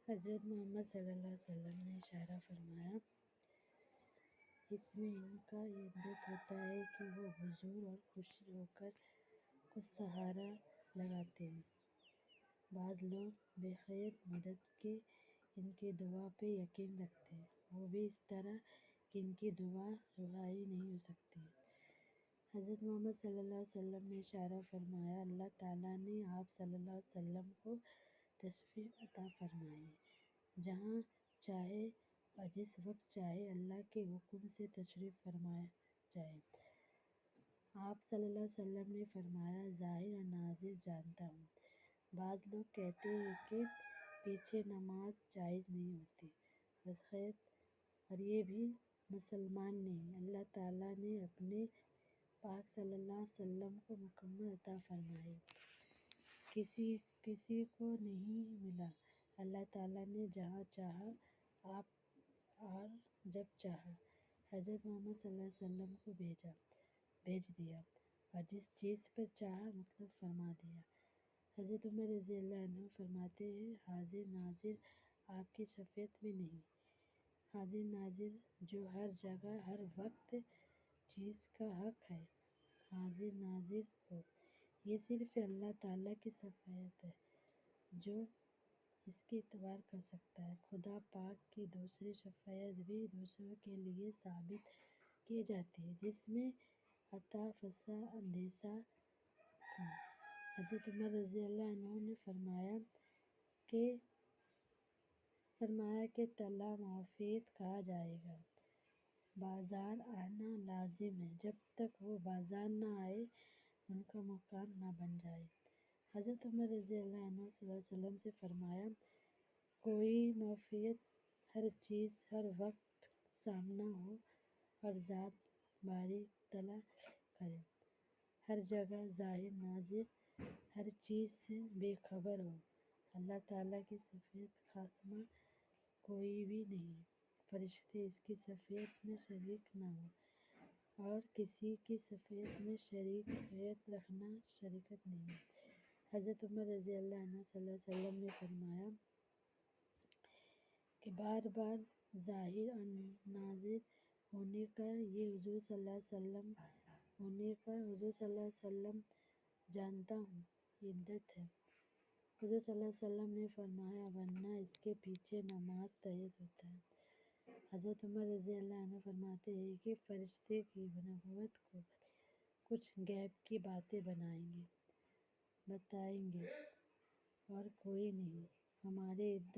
حضرت محمد صلی اللہ علیہ وسلم نے اشارہ فرمایا، اس میں ان کا یہ عدت ہوتا ہے کہ وہ حضور اور خوش ہو کر کچھ سہارا لگاتے ہیں۔ بعض لوگ بغیر مدد کے ان کی دعا پہ یقین رکھتے ہیں، وہ بھی اس طرح کہ ان کی دعا رہائی نہیں ہو سکتی۔ حضرت محمد صلی اللہ علیہ وسلم نے اشارہ فرمایا، اللہ تعالیٰ نے آپ صلی اللہ علیہ وسلم کو تشریف عطا فرمائی ہے، جہاں چاہے اور جس وقت چاہے اللہ کے حکم سے تشریف فرما جائے۔ آپ صلی اللہ علیہ وسلم نے فرمایا، ظاہر اور ناظر جانتا ہوں۔ بعض لوگ کہتے ہیں کہ پیچھے نماز جائز نہیں ہوتی، اور یہ بھی مسلمان نہیں۔ اللہ تعالیٰ نے اپنے پاک صلی اللہ علیہ وسلم کو مکمل عطا فرمائی، کسی کو نہیں ملا۔ اللہ تعالیٰ نے جہاں چاہا اور جب چاہا حضرت محمد صلی اللہ علیہ وسلم کو بھیج دیا، اور جس چیز پر چاہا مطلب فرما دیا۔ حضرت عمر رضی اللہ عنہ فرماتے ہیں، حاضر ناظر آپ کی شفاعت میں نہیں۔ حاضر ناظر جو ہر جگہ ہر وقت چیز کا حق ہے، حاضر ناظر ہو، یہ صرف اللہ تعالیٰ کی شفاعت ہے جو اس کی اعتبار کر سکتا ہے۔ خدا پاک کی دوسری شفاعت بھی دوسروں کے لیے ثابت کی جاتی ہے، جس میں عطا فسا اندیشہ ہو۔ حضرت عمر رضی اللہ عنہ نے فرمایا کہ طلب معافیت کہا جائے گا، بازار آنا لازم ہے جب تک وہ بازار نہ آئے، ان کا مقام نہ بن جائے۔ حضرت عمر رضی اللہ عنہ صلی اللہ علیہ وسلم سے فرمایا، کوئی معافیت ہر چیز ہر وقت سامنا ہو اور ذات باری اطلاع کرے، ہر جگہ ظاہر ناظر ہر چیز سے بے خبر ہو۔ اللہ تعالیٰ کی شفاعت خاصہ کوئی بھی نہیں، فرشتے اس کی شفاعت میں شریک نہ ہوں، اور کسی کی شفاعت میں شریکت رکھنا شرک نہیں ہے۔ حضرت عمر رضی اللہ عنہ صلی اللہ علیہ وسلم نے فرمایا کہ بار بار ظاہر اور ناظر ہونے کا یہ حضور صلی اللہ علیہ وسلم جانتا ہوں، یہ عدت ہے۔ حضور صلی اللہ علیہ وسلم نے فرمایا، ورنہ اس کے پیچھے نماز تحیت ہوتا ہے۔ حضرت عمر رضی اللہ عنہ فرماتے ہیں کہ فرشتے کی نبوت کو کچھ غیب کی باتیں بتائیں گے اور کوئی نہیں۔ ہماری عدت